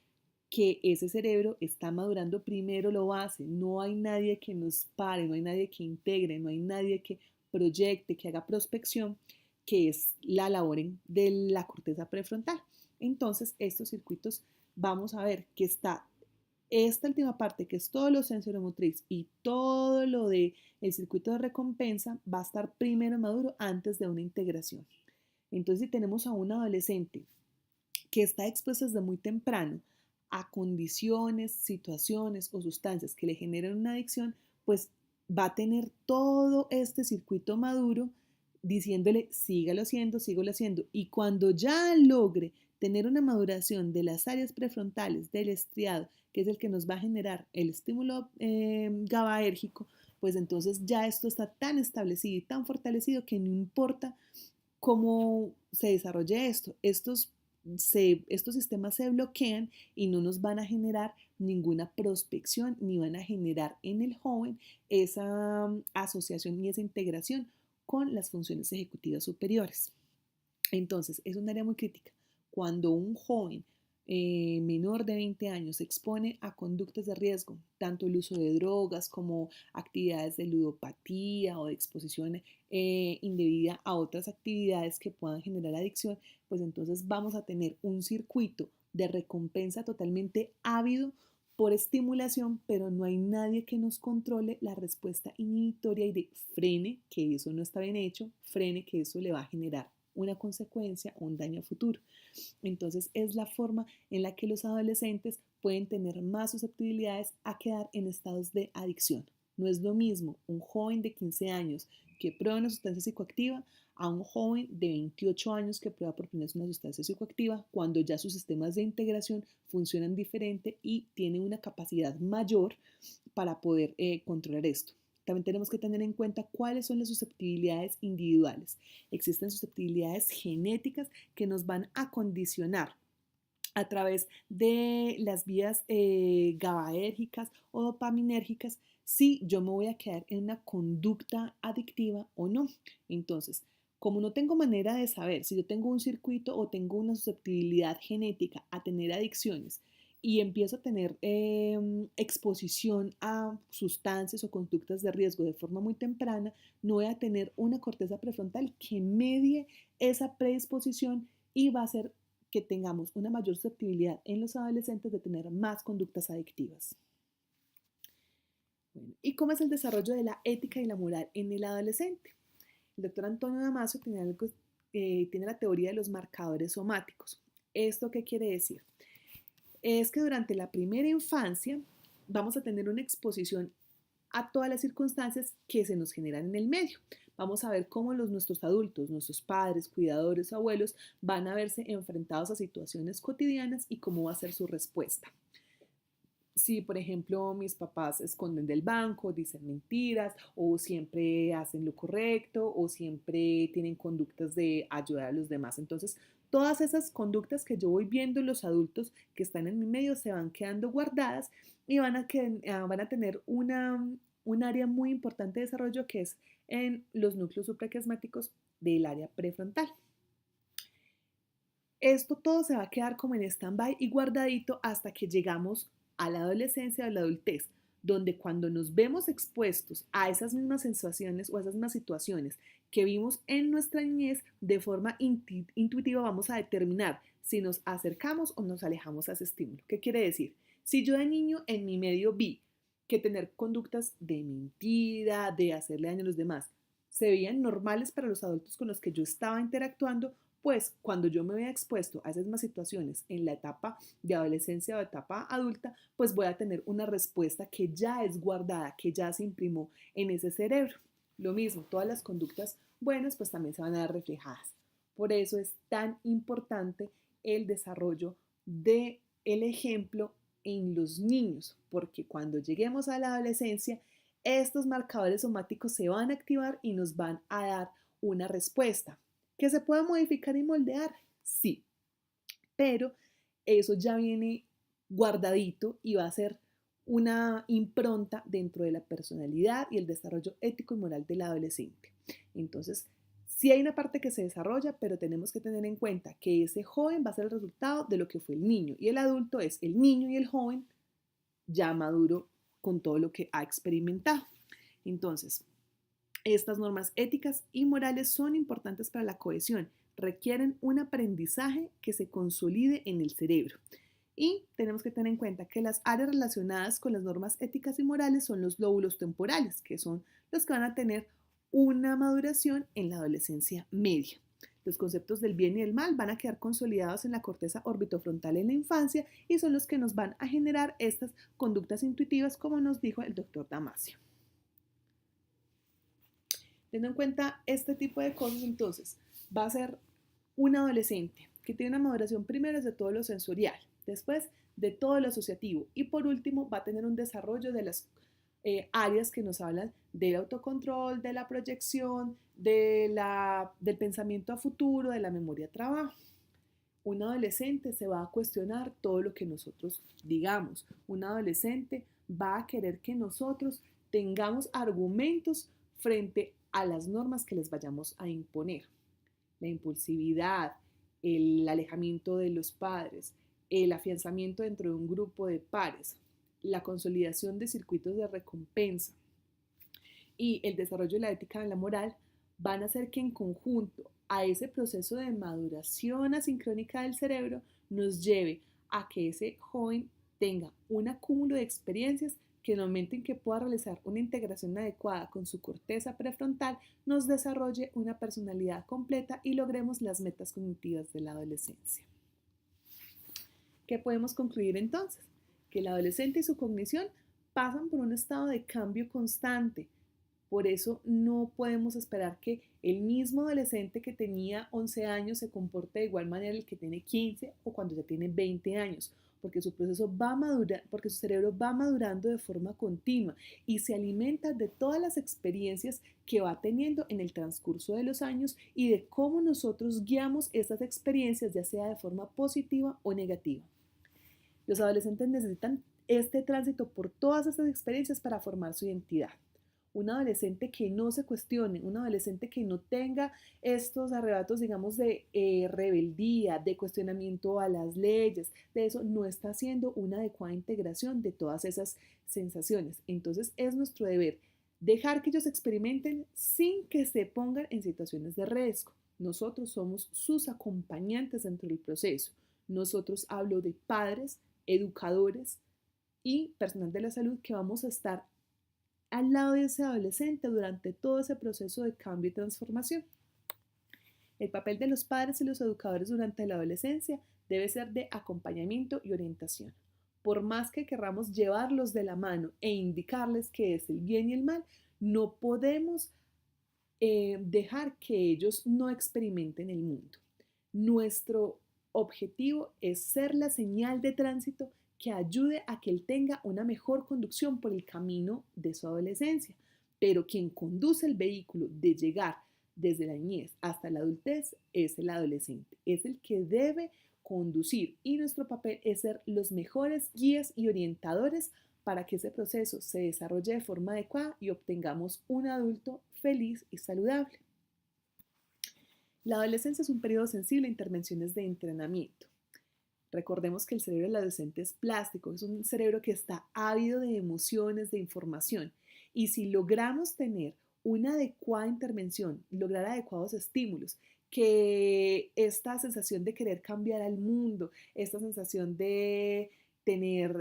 que ese cerebro está madurando primero lo base, no hay nadie que nos pare, no hay nadie que integre, no hay nadie que proyecte, que haga prospección, que es la labor de la corteza prefrontal. Entonces, estos circuitos vamos a ver que está Esta última parte, que es todo lo sensoromotriz y todo lo de el circuito de recompensa, va a estar primero maduro antes de una integración. Entonces, si tenemos a un adolescente que está expuesto desde muy temprano a condiciones, situaciones o sustancias que le generen una adicción, pues va a tener todo este circuito maduro diciéndole, sígalo haciendo. Y cuando ya logre tener una maduración de las áreas prefrontales del estriado, que es el que nos va a generar el estímulo GABAérgico, pues entonces ya esto está tan establecido y tan fortalecido que no importa cómo se desarrolle esto. Estos sistemas se bloquean y no nos van a generar ninguna prospección ni van a generar en el joven esa asociación y esa integración con las funciones ejecutivas superiores. Entonces, es un área muy crítica. Cuando un joven menor de 20 años se expone a conductas de riesgo, tanto el uso de drogas como actividades de ludopatía o de exposición indebida a otras actividades que puedan generar adicción, pues entonces vamos a tener un circuito de recompensa totalmente ávido por estimulación, pero no hay nadie que nos controle la respuesta inhibitoria y de frene que eso no está bien hecho, frene que eso le va a generar una consecuencia o un daño futuro. Entonces es la forma en la que los adolescentes pueden tener más susceptibilidades a quedar en estados de adicción. No es lo mismo un joven de 15 años que prueba una sustancia psicoactiva a un joven de 28 años que prueba por primera vez una sustancia psicoactiva cuando ya sus sistemas de integración funcionan diferente y tiene una capacidad mayor para poder controlar esto. También tenemos que tener en cuenta cuáles son las susceptibilidades individuales. Existen susceptibilidades genéticas que nos van a condicionar a través de las vías GABAérgicas o dopaminérgicas si yo me voy a quedar en una conducta adictiva o no. Entonces, como no tengo manera de saber si yo tengo un circuito o tengo una susceptibilidad genética a tener adicciones y empiezo a tener exposición a sustancias o conductas de riesgo de forma muy temprana, no voy a tener una corteza prefrontal que medie esa predisposición y va a ser que tengamos una mayor susceptibilidad en los adolescentes de tener más conductas adictivas. Bueno, ¿y cómo es el desarrollo de la ética y la moral en el adolescente? El doctor Antonio Damasio tiene la teoría de los marcadores somáticos. ¿Esto qué quiere decir? Es que durante la primera infancia vamos a tener una exposición a todas las circunstancias que se nos generan en el medio. Vamos a ver cómo nuestros adultos, nuestros padres, cuidadores, abuelos, van a verse enfrentados a situaciones cotidianas y cómo va a ser su respuesta. Si, por ejemplo, mis papás esconden del banco, dicen mentiras, o siempre hacen lo correcto, o siempre tienen conductas de ayudar a los demás. Entonces, todas esas conductas que yo voy viendo en los adultos que están en mi medio se van quedando guardadas y van a tener un área muy importante de desarrollo que es en los núcleos supraquiasmáticos del área prefrontal. Esto todo se va a quedar como en stand-by y guardadito hasta que llegamos a la adolescencia o a la adultez, donde cuando nos vemos expuestos a esas mismas sensaciones o a esas mismas situaciones que vimos en nuestra niñez, de forma intuitiva vamos a determinar si nos acercamos o nos alejamos a ese estímulo. ¿Qué quiere decir? Si yo de niño en mi medio vi que tener conductas de mentira, de hacerle daño a los demás, se veían normales para los adultos con los que yo estaba interactuando, pues cuando yo me vea expuesto a esas mismas situaciones en la etapa de adolescencia o etapa adulta, pues voy a tener una respuesta que ya es guardada, que ya se imprimó en ese cerebro. Lo mismo, todas las conductas buenas pues también se van a ver reflejadas. Por eso es tan importante el desarrollo del ejemplo en los niños, porque cuando lleguemos a la adolescencia, estos marcadores somáticos se van a activar y nos van a dar una respuesta. ¿Que se puede modificar y moldear? Sí, pero eso ya viene guardadito y va a ser una impronta dentro de la personalidad y el desarrollo ético y moral del adolescente. Entonces, sí hay una parte que se desarrolla, pero tenemos que tener en cuenta que ese joven va a ser el resultado de lo que fue el niño y el adulto es el niño y el joven ya maduro con todo lo que ha experimentado. Entonces, estas normas éticas y morales son importantes para la cohesión. Requieren un aprendizaje que se consolide en el cerebro. Y tenemos que tener en cuenta que las áreas relacionadas con las normas éticas y morales son los lóbulos temporales, que son los que van a tener una maduración en la adolescencia media. Los conceptos del bien y del mal van a quedar consolidados en la corteza orbitofrontal en la infancia y son los que nos van a generar estas conductas intuitivas, como nos dijo el doctor Damasio. Teniendo en cuenta este tipo de cosas, entonces, va a ser un adolescente que tiene una maduración primero de todo lo sensorial, después de todo lo asociativo y por último va a tener un desarrollo de las áreas que nos hablan del autocontrol, de la proyección, del pensamiento a futuro, de la memoria a trabajo. Un adolescente se va a cuestionar todo lo que nosotros digamos. Un adolescente va a querer que nosotros tengamos argumentos frente a las normas que les vayamos a imponer. La impulsividad, el alejamiento de los padres, el afianzamiento dentro de un grupo de pares, la consolidación de circuitos de recompensa y el desarrollo de la ética y la moral van a hacer que en conjunto a ese proceso de maduración asincrónica del cerebro nos lleve a que ese joven tenga un acúmulo de experiencias que en el momento en que pueda realizar una integración adecuada con su corteza prefrontal nos desarrolle una personalidad completa y logremos las metas cognitivas de la adolescencia. ¿Qué podemos concluir entonces? Que el adolescente y su cognición pasan por un estado de cambio constante. Por eso no podemos esperar que el mismo adolescente que tenía 11 años se comporte de igual manera el que tiene 15 o cuando ya tiene 20 años, porque su proceso va a madurar, porque su cerebro va madurando de forma continua y se alimenta de todas las experiencias que va teniendo en el transcurso de los años y de cómo nosotros guiamos esas experiencias, ya sea de forma positiva o negativa. Los adolescentes necesitan este tránsito por todas estas experiencias para formar su identidad. Un adolescente que no se cuestione, un adolescente que no tenga estos arrebatos, digamos, de rebeldía, de cuestionamiento a las leyes, de eso no está haciendo una adecuada integración de todas esas sensaciones. Entonces es nuestro deber dejar que ellos experimenten sin que se pongan en situaciones de riesgo. Nosotros somos sus acompañantes dentro del proceso. Nosotros hablo de padres, educadores y personal de la salud que vamos a estar al lado de ese adolescente durante todo ese proceso de cambio y transformación. El papel de los padres y los educadores durante la adolescencia debe ser de acompañamiento y orientación. Por más que querramos llevarlos de la mano e indicarles qué es el bien y el mal, no podemos dejar que ellos no experimenten el mundo. Nuestro objetivo es ser la señal de tránsito que ayude a que él tenga una mejor conducción por el camino de su adolescencia. Pero quien conduce el vehículo de llegar desde la niñez hasta la adultez es el adolescente, es el que debe conducir y nuestro papel es ser los mejores guías y orientadores para que ese proceso se desarrolle de forma adecuada y obtengamos un adulto feliz y saludable. La adolescencia es un periodo sensible a intervenciones de entrenamiento. Recordemos que el cerebro del adolescente es plástico, es un cerebro que está ávido de emociones, de información. Y si logramos tener una adecuada intervención, lograr adecuados estímulos, que esta sensación de querer cambiar al mundo, esta sensación de tener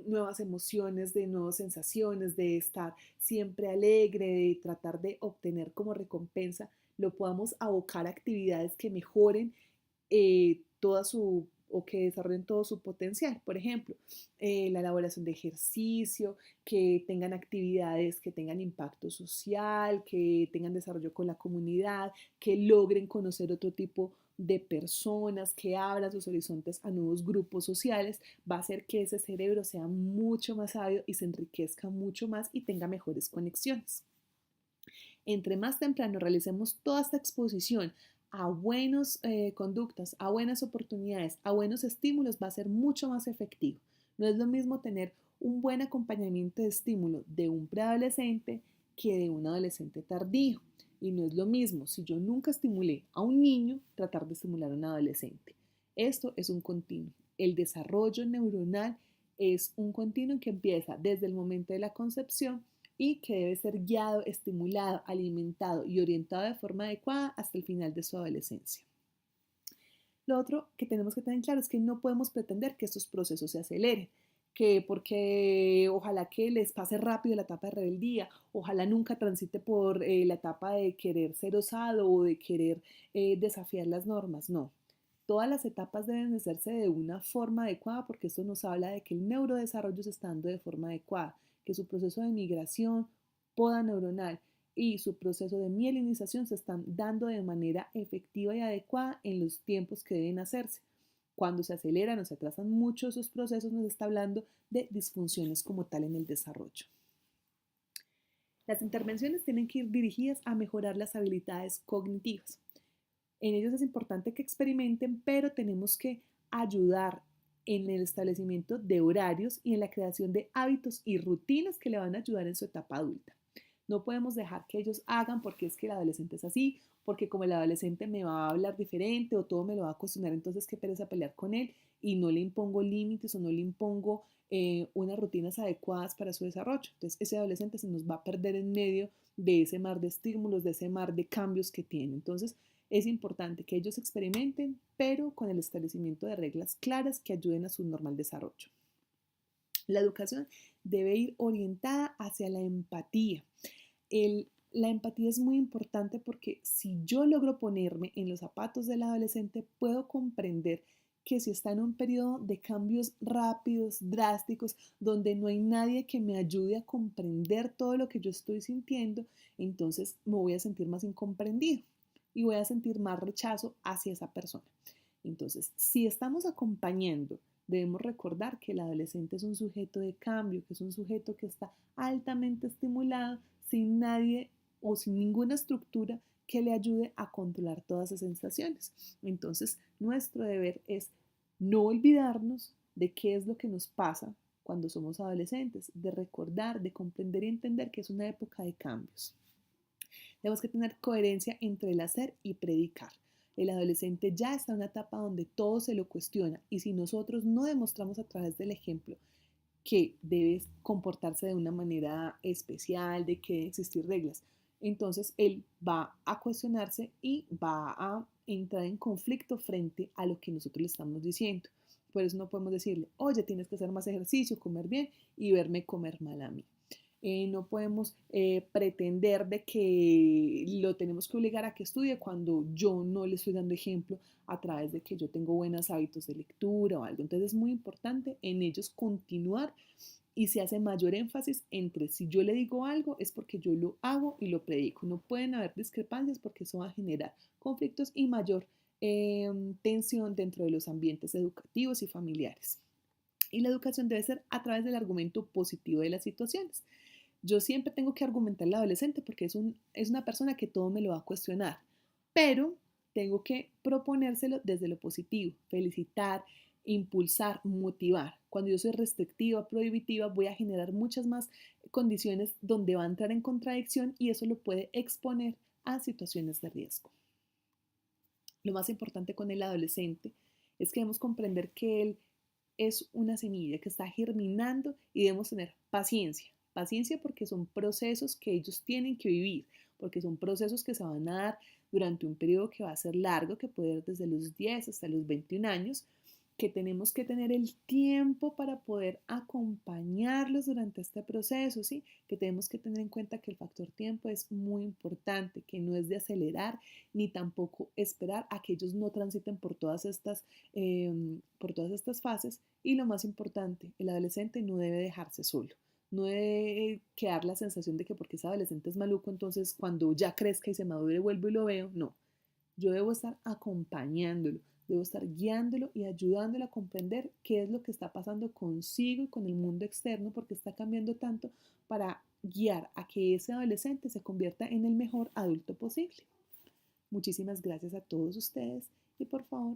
nuevas emociones, de nuevas sensaciones, de estar siempre alegre, de tratar de obtener como recompensa, lo podamos abocar a actividades que mejoren toda su o que desarrollen todo su potencial. Por ejemplo, la elaboración de ejercicio, que tengan actividades que tengan impacto social, que tengan desarrollo con la comunidad, que logren conocer otro tipo de personas, que abran sus horizontes a nuevos grupos sociales, va a hacer que ese cerebro sea mucho más sabio y se enriquezca mucho más y tenga mejores conexiones. Entre más temprano realicemos toda esta exposición a buenas conductas, a buenas oportunidades, a buenos estímulos, va a ser mucho más efectivo. No es lo mismo tener un buen acompañamiento de estímulo de un preadolescente que de un adolescente tardío. Y no es lo mismo si yo nunca estimulé a un niño, tratar de estimular a un adolescente. Esto es un continuo. El desarrollo neuronal es un continuo que empieza desde el momento de la concepción y que debe ser guiado, estimulado, alimentado y orientado de forma adecuada hasta el final de su adolescencia. Lo otro que tenemos que tener claro es que no podemos pretender que estos procesos se aceleren, que porque ojalá que les pase rápido la etapa de rebeldía, ojalá nunca transite por la etapa de querer ser osado o de querer desafiar las normas, no. Todas las etapas deben de hacerse de una forma adecuada porque esto nos habla de que el neurodesarrollo se está dando de forma adecuada, que su proceso de migración, poda neuronal y su proceso de mielinización se están dando de manera efectiva y adecuada en los tiempos que deben hacerse. Cuando se aceleran o se atrasan mucho esos procesos, nos está hablando de disfunciones como tal en el desarrollo. Las intervenciones tienen que ir dirigidas a mejorar las habilidades cognitivas. En ellos es importante que experimenten, pero tenemos que ayudar en el establecimiento de horarios y en la creación de hábitos y rutinas que le van a ayudar en su etapa adulta. No podemos dejar que ellos hagan porque es que el adolescente es así, porque como el adolescente me va a hablar diferente o todo me lo va a cuestionar, entonces qué pereza pelear con él y no le impongo límites o no le impongo unas rutinas adecuadas para su desarrollo. Entonces ese adolescente se nos va a perder en medio de ese mar de estímulos, de ese mar de cambios que tiene. Entonces es importante que ellos experimenten, pero con el establecimiento de reglas claras que ayuden a su normal desarrollo. La educación debe ir orientada hacia la empatía. La empatía es muy importante porque si yo logro ponerme en los zapatos del adolescente, puedo comprender que si está en un periodo de cambios rápidos, drásticos, donde no hay nadie que me ayude a comprender todo lo que yo estoy sintiendo, entonces me voy a sentir más incomprendido y voy a sentir más rechazo hacia esa persona. Entonces, si estamos acompañando, debemos recordar que el adolescente es un sujeto de cambio, que es un sujeto que está altamente estimulado sin nadie o sin ninguna estructura que le ayude a controlar todas esas sensaciones. Entonces, nuestro deber es no olvidarnos de qué es lo que nos pasa cuando somos adolescentes, de recordar, de comprender y entender que es una época de cambios. Tenemos que tener coherencia entre el hacer y predicar. El adolescente ya está en una etapa donde todo se lo cuestiona y si nosotros no demostramos a través del ejemplo que debe comportarse de una manera especial, de que deben existir reglas, entonces él va a cuestionarse y va a entrar en conflicto frente a lo que nosotros le estamos diciendo. Por eso no podemos decirle, oye, tienes que hacer más ejercicio, comer bien y verme comer mal a mí. No podemos pretender de que lo tenemos que obligar a que estudie cuando yo no le estoy dando ejemplo a través de que yo tengo buenos hábitos de lectura o algo. Entonces es muy importante en ellos continuar y se hace mayor énfasis entre si yo le digo algo es porque yo lo hago y lo predico. No pueden haber discrepancias porque eso va a generar conflictos y mayor tensión dentro de los ambientes educativos y familiares. Y la educación debe ser a través del argumento positivo de las situaciones. Yo siempre tengo que argumentar al adolescente porque es una persona que todo me lo va a cuestionar, pero tengo que proponérselo desde lo positivo, felicitar, impulsar, motivar. Cuando yo soy restrictiva, prohibitiva, voy a generar muchas más condiciones donde va a entrar en contradicción y eso lo puede exponer a situaciones de riesgo. Lo más importante con el adolescente es que debemos comprender que él es una semilla que está germinando y debemos tener paciencia. Paciencia porque son procesos que ellos tienen que vivir, porque son procesos que se van a dar durante un periodo que va a ser largo, que puede ir desde los 10 hasta los 21 años, que tenemos que tener el tiempo para poder acompañarlos durante este proceso, ¿sí? Que tenemos que tener en cuenta que el factor tiempo es muy importante, que no es de acelerar ni tampoco esperar a que ellos no transiten por todas estas fases. Y lo más importante, el adolescente no debe dejarse solo. No debe quedar la sensación de que porque ese adolescente es maluco, entonces cuando ya crezca y se madure vuelvo y lo veo. No, yo debo estar acompañándolo, debo estar guiándolo y ayudándolo a comprender qué es lo que está pasando consigo y con el mundo externo, porque está cambiando tanto para guiar a que ese adolescente se convierta en el mejor adulto posible. Muchísimas gracias a todos ustedes y por favor